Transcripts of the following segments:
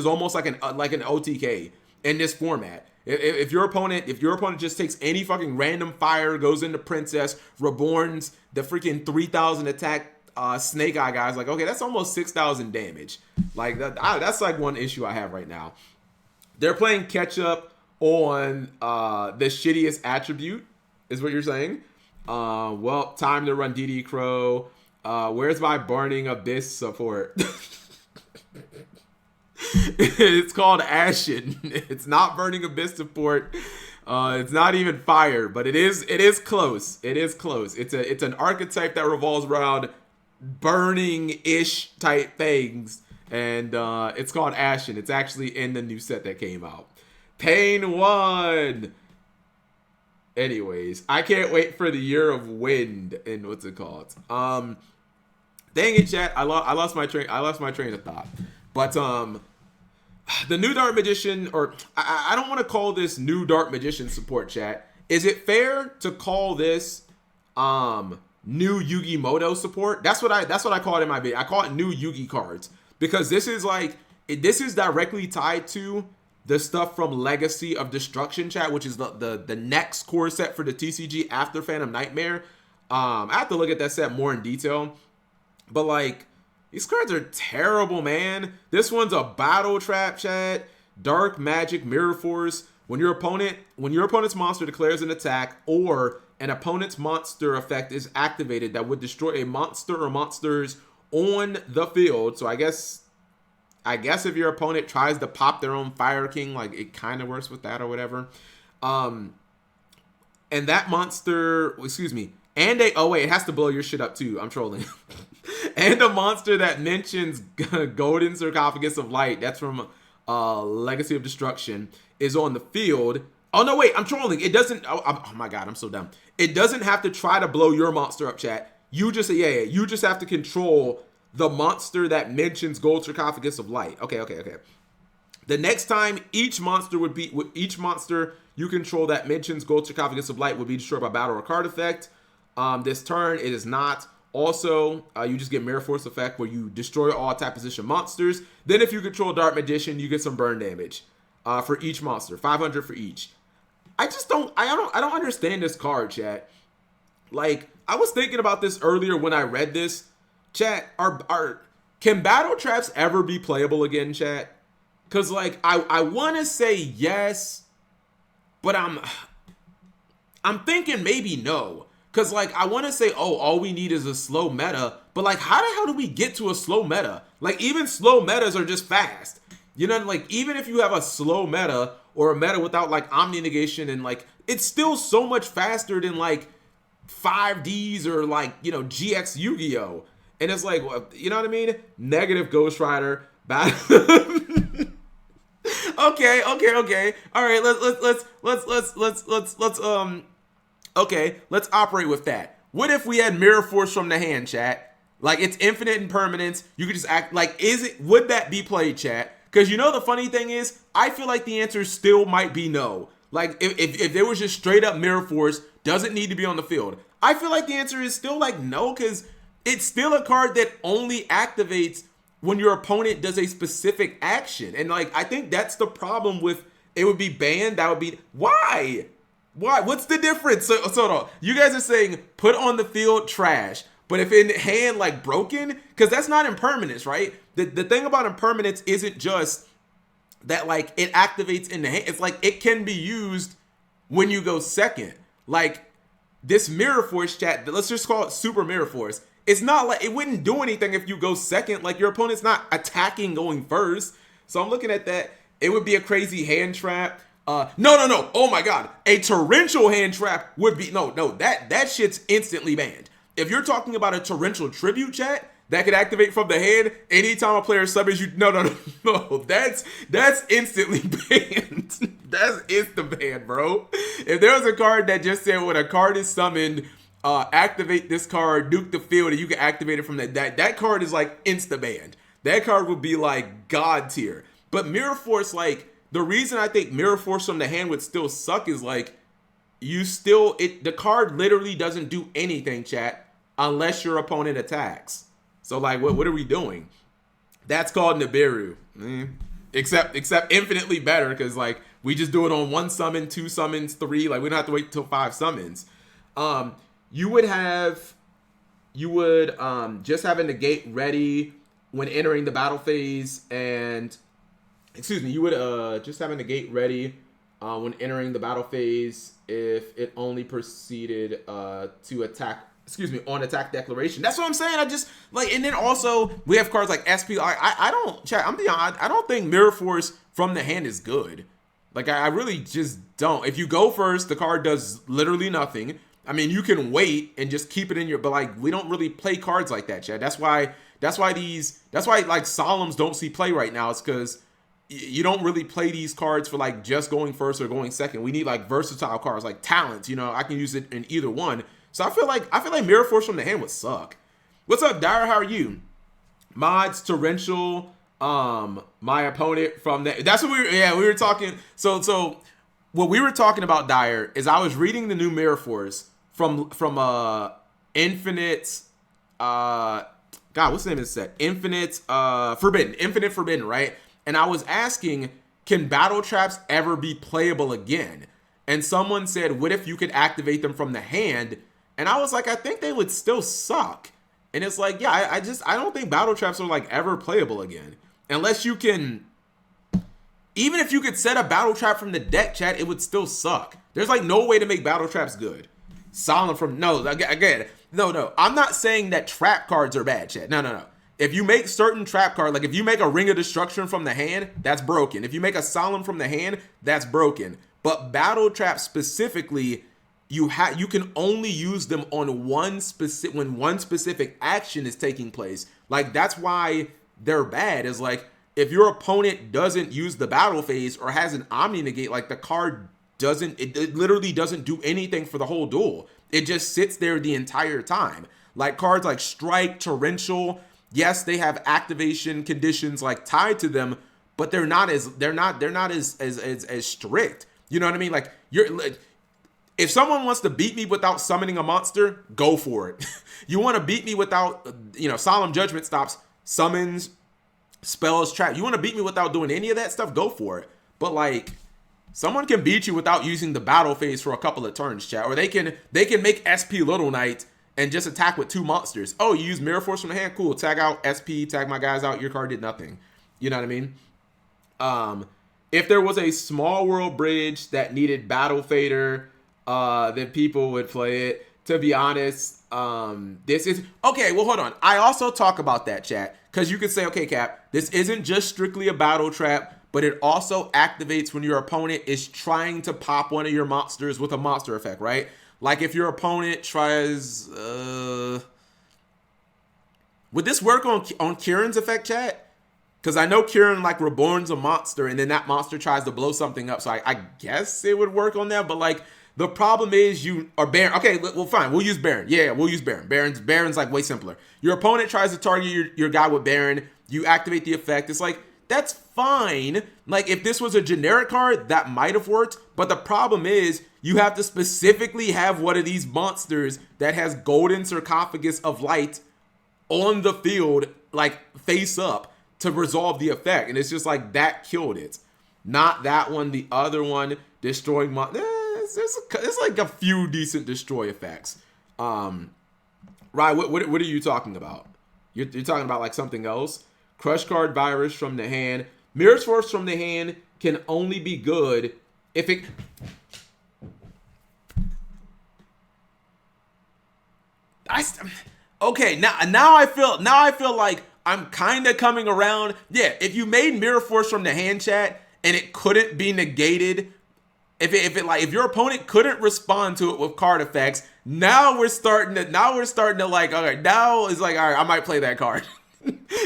is almost like an OTK in this format. If your opponent just takes any fucking random fire, goes into Princess, Reborns the freaking 3,000 attack Snake Eye guys, like, okay, that's almost 6,000 damage. Like that's like one issue I have right now. They're playing catch up on the shittiest attribute, is what you're saying. Well, time to run DD Crow. Where's my Burning Abyss support? It's called Ashen. It's not Burning Abyss support. It's not even fire, but it is close. It is close. It's an archetype that revolves around burning-ish type things, and it's called Ashen. It's actually in the new set that came out. Pain 1. Anyways, I can't wait for the Year of Wind and what's it called? Dang it, chat. I lost my train of thought. But the new Dark Magician, or I don't want to call this new Dark Magician support, chat. Is it fair to call this new Yugi Moto support? That's what I call it in my video. I call it new Yugi cards because this is directly tied to the stuff from Legacy of Destruction, chat, which is the next core set for the TCG after Phantom Nightmare. I have to look at that set more in detail, but like, these cards are terrible, man. This one's a Battle Trap, chat. Dark Magic Mirror Force. When your opponent's monster declares an attack or an opponent's monster effect is activated that would destroy a monster or monsters on the field. So I guess if your opponent tries to pop their own Fire King, like, it kind of works with that or whatever. And that monster, excuse me, it has to blow your shit up too. I'm trolling. And a monster that mentions Golden Sarcophagus of Light, that's from Legacy of Destruction, is on the field. Oh, no, wait, I'm trolling. It doesn't, oh my God, I'm so dumb. It doesn't have to try to blow your monster up, chat. You just, you just have to control the monster that mentions Gold Sarcophagus of Light. Okay. The next time each monster you control that mentions Gold Sarcophagus of Light would be destroyed by battle or card effect. This turn, it is not. Also, you just get Mirror Force effect where you destroy all attack position monsters. Then if you control Dark Magician, you get some burn damage for each monster, 500 for each. I don't understand this card, chat. Like, I was thinking about this earlier when I read this. Chat, can Battle Traps ever be playable again, chat? Because, like, I want to say yes, but I'm thinking maybe no. Because, like, I want to say, oh, all we need is a slow meta. But, like, how the hell do we get to a slow meta? Like, even slow metas are just fast. You know, like, even if you have a slow meta or a meta without, like, Omni Negation and, like, it's still so much faster than, like, 5Ds or, like, you know, GX Yu-Gi-Oh! And it's like, you know what I mean? Negative Ghost Rider. Okay. All right, let's operate with that. What if we had Mirror Force from the hand, chat? Like, it's infinite impermanence. You could just act like, would that be played, chat? Because you know the funny thing is, I feel like the answer still might be no. Like, if there was just straight up Mirror Force, doesn't need to be on the field. I feel like the answer is still like no, because it's still a card that only activates when your opponent does a specific action. And, like, I think that's the problem with it would be banned. That would be, why? What's the difference? So you guys are saying put on the field, trash. But if in hand, like, broken, because that's not impermanence, right? The thing about impermanence isn't just that, like, it activates in the hand. It's like it can be used when you go second. Like, this Mirror Force, chat, let's just call it Super Mirror Force. It's not like, it wouldn't do anything if you go second. Like, your opponent's not attacking going first. So I'm looking at that. It would be a crazy hand trap. No. Oh my God. A torrential hand trap would be, no, that shit's instantly banned. If you're talking about a torrential tribute, chat, that could activate from the hand anytime a player summons you. No. That's instantly banned. That's instant ban, bro. If there was a card that just said when a card is summoned, activate this card, nuke the field, and you can activate it from that card is like insta banned. That card would be like God tier. But Mirror Force, like, the reason I think Mirror Force from the hand would still suck is, like, the card literally doesn't do anything, chat, unless your opponent attacks. So, like, what are we doing? That's called Nibiru. except infinitely better because like we just do it on 1 summon, 2 summons, 3. Like we don't have to wait till 5 summons. You would just have a negate ready when entering the battle phase, and you would just have a negate ready when entering the battle phase if it only proceeded to attack. On attack declaration. That's what I'm saying. I just like, and then also we have cards like SP. I don't chat. I'm beyond. I don't think Mirror Force from the hand is good. Like I really just don't. If you go first, the card does literally nothing. I mean, you can wait and just keep it in your. But like, we don't really play cards like that, chat. That's why like Solemns don't see play right now. It's because you don't really play these cards for like just going first or going second. We need like versatile cards, like talents. You know, I can use it in either one. So I feel like Mirror Force from the hand would suck. What's up, Dyer? How are you? Mods, Torrential, my opponent from that. That's what we were talking. So what we were talking about, Dyer, is I was reading the new Mirror Force from Infinite what's the name of this set? Infinite Forbidden, right? And I was asking, can battle traps ever be playable again? And someone said, what if you could activate them from the hand? And I was like, I think they would still suck. And it's like, yeah, I don't think battle traps are like ever playable again. Unless you can, even if you could set a battle trap from the deck, chat, it would still suck. There's like no way to make battle traps good. Solemn from, no, I'm not saying that trap cards are bad, chat. No. If you make certain trap card, like if you make a Ring of Destruction from the hand, that's broken. If you make a Solemn from the hand, that's broken. But battle traps specifically, you can only use them on when one specific action is taking place. Like that's why they're bad. Is like if your opponent doesn't use the battle phase or has an Omni Negate, like the card it literally doesn't do anything for the whole duel. It just sits there the entire time. Like cards like Strike, Torrential, yes, they have activation conditions like tied to them, but they're not as strict. You know what I mean? Like if someone wants to beat me without summoning a monster, go for it. You want to beat me without, Solemn Judgment stops, summons, spells, trap. You want to beat me without doing any of that stuff, go for it. But like, someone can beat you without using the battle phase for a couple of turns, chat. Or they can make SP Little Knight and just attack with 2 monsters. Oh, you use Mirror Force from the hand? Cool. Tag out SP, tag my guys out. Your card did nothing. You know what I mean? If there was a small world bridge that needed Battle Fader, then people would play it. To be honest, this is okay. Well, hold on. I also talk about that, chat, because you could say, okay, Cap, this isn't just strictly a battle trap, but it also activates when your opponent is trying to pop one of your monsters with a monster effect, right? Like if your opponent tries, would this work on Kieran's effect, chat? Because I know Kieran like reborns a monster and then that monster tries to blow something up. So I guess it would work on that. But like the problem is Baron. Okay, well fine. We'll use Baron. Yeah, we'll use Baron. Baron's like way simpler. Your opponent tries to target your guy with Baron. You activate the effect. It's like, that's fine. Like if this was a generic card, that might have worked. But the problem is you have to specifically have one of these monsters that has Golden Sarcophagus of Light on the field, like face up, to resolve the effect. And it's just like that killed it. Not that one. The other one, destroying it's like a few decent destroy effects. Right, what are you talking about? You're talking about like something else? Crush Card Virus from the hand. Mirror Force from the hand can only be good if it... Okay, now I feel like I'm kind of coming around. Yeah, if you made Mirror Force from the hand, chat, and it couldn't be negated, if your opponent couldn't respond to it with card effects, now we're starting to like, all right, now it's like, all right, I might play that card.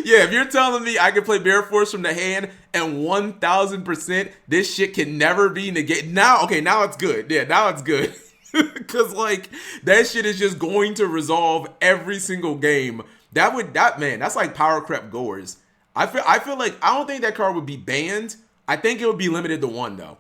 Yeah, if you're telling me I can play Mirror Force from the hand and 1000% this shit can never be negated, now it's good. Yeah, now it's good. Because like that shit is just going to resolve every single game. That's like Power Creep Gores. I feel like I don't think that card would be banned. I think it would be limited to 1 though.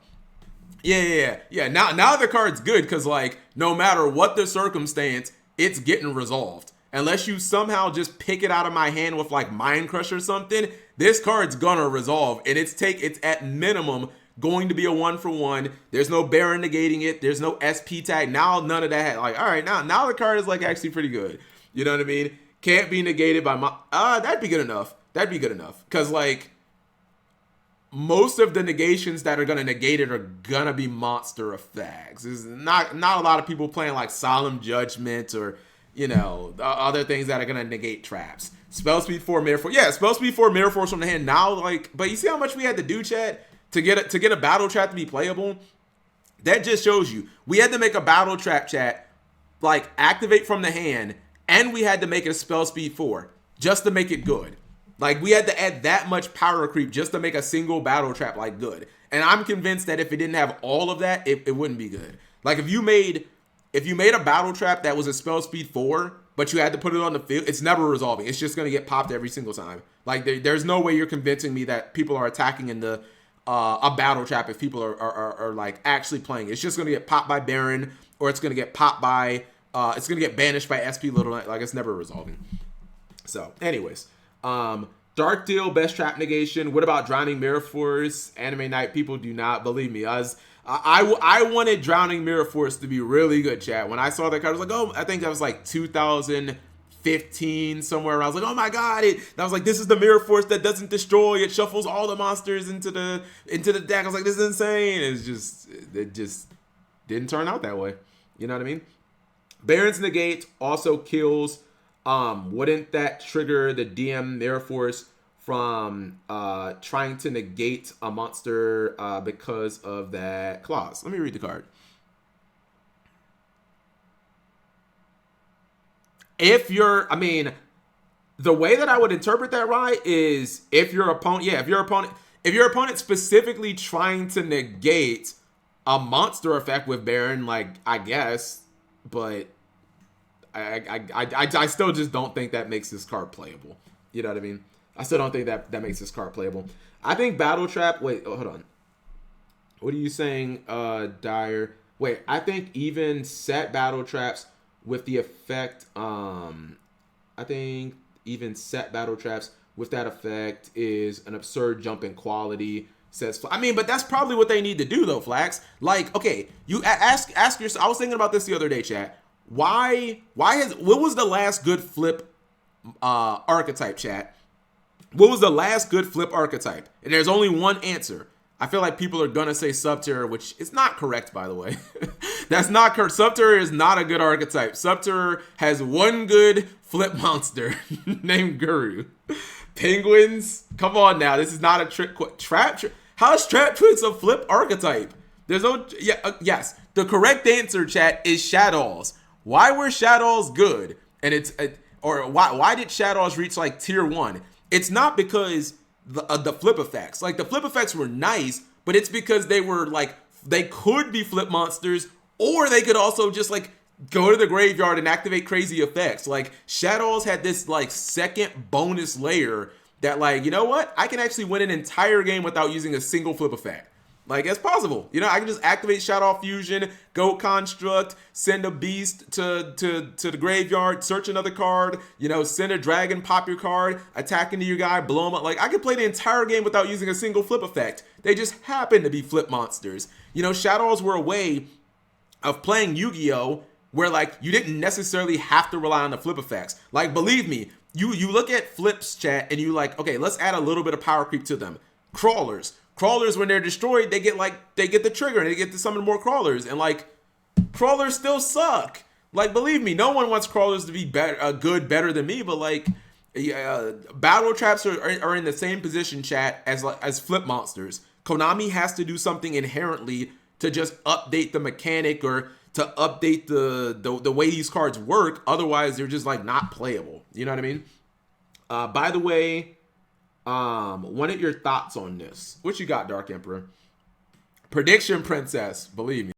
Yeah. Now the card's good because like no matter what the circumstance, it's getting resolved. Unless you somehow just pick it out of my hand with like Mind Crush or something, this card's gonna resolve, and it's at minimum going to be a 1-for-1. There's no Baron negating it. There's no SP tag. Now none of that. Like, all right, now the card is like actually pretty good. You know what I mean? Can't be negated by that'd be good enough. That'd be good enough. Cause like most of the negations that are gonna negate it are gonna be monster effects. There's not a lot of people playing like Solemn Judgment or other things that are gonna negate traps. Spell speed 4, mirror force. Yeah, spell speed 4, mirror force from the hand. Now, like, but you see how much we had to do, chat, to get a battle trap to be playable? That just shows you we had to make a battle trap, chat, like activate from the hand, and we had to make it a spell speed 4 just to make it good. Like, we had to add that much power creep just to make a single battle trap like good. And I'm convinced that if it didn't have all of that, it wouldn't be good. Like, if you made a battle trap that was a spell speed 4, but you had to put it on the field, it's never resolving. It's just going to get popped every single time. Like, there's no way you're convincing me that people are attacking in the a battle trap if people are like actually playing. It's just going to get popped by Baron, or it's going to get popped by, it's going to get banished by SP Little Knight. Like, it's never resolving. So, anyways. Dark Deal, best trap negation. What about Drowning Mirror Force? Anime Night people do not believe me. I wanted Drowning Mirror Force to be really good, chat. When I saw that card, I was like, oh, I think that was like 2015 somewhere around. I was like, oh my god! I was like, this is the Mirror Force that doesn't destroy. It shuffles all the monsters into the deck. I was like, this is insane. It just didn't turn out that way. You know what I mean? Baron's Negate also kills. Wouldn't that trigger the DM Mirror Force from trying to negate a monster because of that clause? Let me read the card. The way that I would interpret that, right, is if your opponent specifically trying to negate a monster effect with Baron, like, I guess, but I still just don't think that makes this card playable. You know what I mean? I still don't think that makes this card playable. I think Battle Trap. Wait, hold on. What are you saying, Dyer? Wait, I think even set Battle Traps with the effect. I think even set Battle Traps with that effect is an absurd jump in quality. Says, but that's probably what they need to do though, Flax. Like, okay, you ask yourself. I was thinking about this the other day, chat. What was the last good flip archetype, chat? What was the last good flip archetype? And there's only one answer. I feel like people are gonna say Subterror, which is not correct, by the way. That's not correct. Subterror is not a good archetype. Subterror has one good flip monster named Guru. Penguins, come on now. This is not a trick. How is Trap Twix a flip archetype? There's no. Yes. The correct answer, chat, is Shadows. Why were Shadows good? And why did Shadows reach like tier 1? It's not because the flip effects. Like, the flip effects were nice, but it's because they were like, they could be flip monsters, or they could also just like go to the graveyard and activate crazy effects. Like, Shadows had this like second bonus layer that, like, you know what? I can actually win an entire game without using a single flip effect. Like, it's possible. You know, I can just activate Shadow Fusion, go Construct, send a beast to the graveyard, search another card, send a dragon, pop your card, attack into your guy, blow him up. Like, I could play the entire game without using a single flip effect. They just happen to be flip monsters. Shadows were a way of playing Yu-Gi-Oh! Where, like, you didn't necessarily have to rely on the flip effects. Like, believe me, you look at flips, chat, and you like, okay, let's add a little bit of power creep to them. Crawlers, when they're destroyed, they get the trigger and they get to summon more crawlers, and like, crawlers still suck. Like, believe me, no one wants crawlers to be better than me, but like, battle traps are in the same position, chat, as flip monsters. Konami has to do something inherently to just update the mechanic or to update the way these cards work. Otherwise, they're just like not playable. You know what I mean? By the way, what are your thoughts on this? What you got, Dark Emperor? Prediction Princess, believe me.